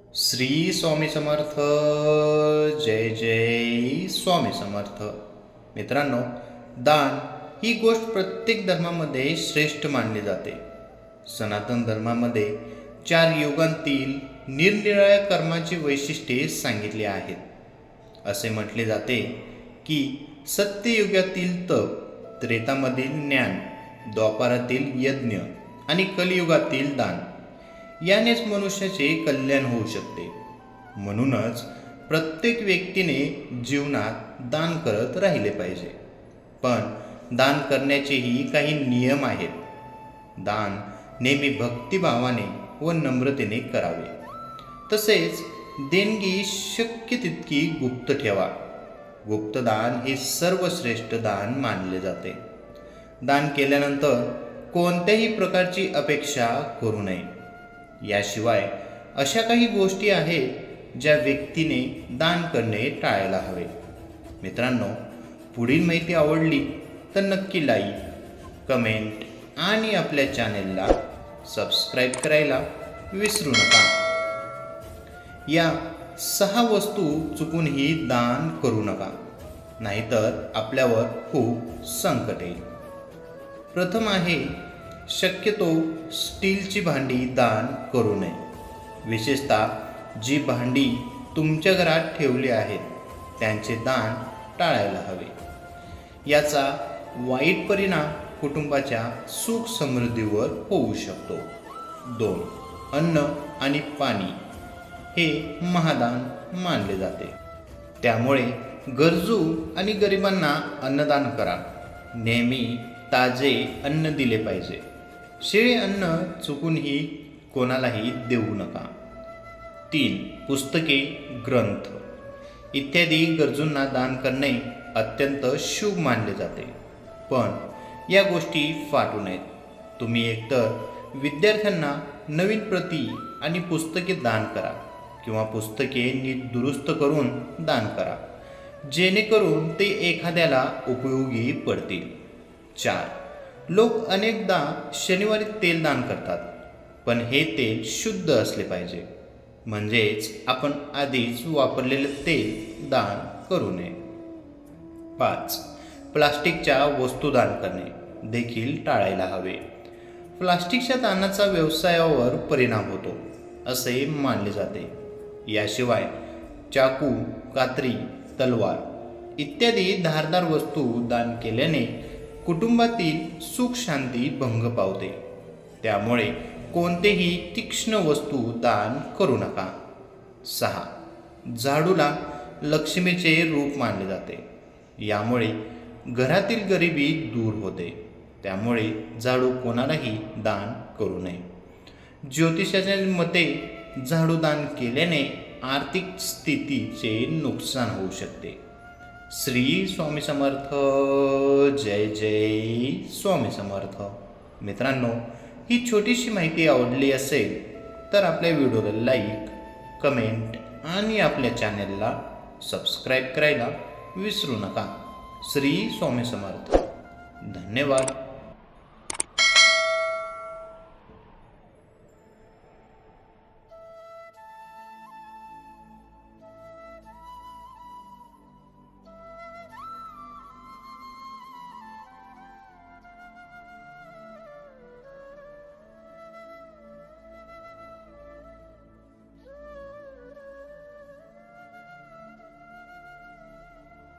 श्री स्वामी समर्थ. जय जय स्वामी समर्थ. मित्रांनो, दान ही गोष्ट प्रत्येक धर्मामध्ये श्रेष्ठ मानली जाते. सनातन धर्मामध्ये 4 युगांतील निरनिराळ्या कर्माची वैशिष्ट्ये सांगितली आहेत. असे म्हटले जाते की सत्ययुगातील तप, त्रेतामधील ज्ञान, द्वापारातील यज्ञ आणि कलियुगातील दान यानेच मनुष्याचे कल्याण होऊ शकते. म्हणूनच प्रत्येक व्यक्तीने जीवनात दान करत राहिले पाहिजे. पण दान करण्याचेही काही नियम आहेत. दान नेहमी भक्तिभावाने व नम्रतेने करावे. तसेच देणगी शक्य तितकी गुप्त ठेवा. गुप्तदान हे सर्वश्रेष्ठ दान मानले जाते. दान केल्यानंतर कोणत्याही प्रकारची अपेक्षा करू नये. याशिवाय अशा काही गोष्टी आहेत ज्या व्यक्तीने दान करणे टाळायला हवे. मित्रांनो, पुढील माहिती आवडली तर नक्की लाईक, कमेंट आणि आपल्या चॅनेलला सबस्क्राईब करायला विसरू नका. या 6 वस्तू चुकूनही दान करू नका, नाहीतर आपल्यावर खूप संकट येईल. प्रथम आहे, शक्यतो स्टीलची भांडी दान करू नये. विशेषतः जी भांडी तुमच्या घरात ठेवली आहेत त्यांचे दान टाळायला हवे. याचा वाईट परिणाम कुटुंबाच्या सुख समृद्धीवर होऊ शकतो. 2. अन्न आणि पाणी हे महादान मानले जाते. त्यामुळे गरजू आणि गरिबांना अन्नदान करा. नेहमी ताजे अन्न दिले पाहिजे. शिळे अन्न चुकूनही कोणालाही देऊ नका. 3. पुस्तके, ग्रंथ इत्यादी गरजूंना दान करणे अत्यंत शुभ मानले जाते. पण या गोष्टी फाटू नयेत. तुम्ही एकतर विद्यार्थ्यांना नवीन प्रती आणि पुस्तके दान करा किंवा पुस्तके नीट दुरुस्त करून दान करा, जेणेकरून ते एखाद्याला उपयोगी पडतील. 4. लोक अनेकदा शनिवारी तेल दान करतात, पण हे तेल शुद्ध असले पाहिजे. म्हणजेच आपण आधीच वापरलेले तेल दान करू नये. 5. प्लास्टिकच्या वस्तू दान करणे देखील टाळायला हवे. प्लास्टिकच्या दानाचा व्यवसायावर परिणाम होतो असे मानले जाते. याशिवाय चाकू, कात्री, तलवार इत्यादी धारदार वस्तू दान केल्याने कुटुंबातील सुख शांती भंग पावते. त्यामुळे कोणतेही तीक्ष्ण वस्तू दान करू नका. 6. झाडूला लक्ष्मीचे रूप मानले जाते. यामुळे घरातील गरिबी दूर होते. त्यामुळे झाडू कोणालाही दान करू नये. ज्योतिषाच्या मते झाडू दान केल्याने आर्थिक स्थितीचे नुकसान होऊ शकते. श्री स्वामी समर्थ. जय जय स्वामी समर्थ. मित्रांनो, ही छोटीशी माहिती आवडली असेल तर आपल्या व्हिडिओला लाईक, कमेंट आणि आपल्या चॅनेलला सबस्क्राईब करायला विसरू नका. श्री स्वामी समर्थ. धन्यवाद.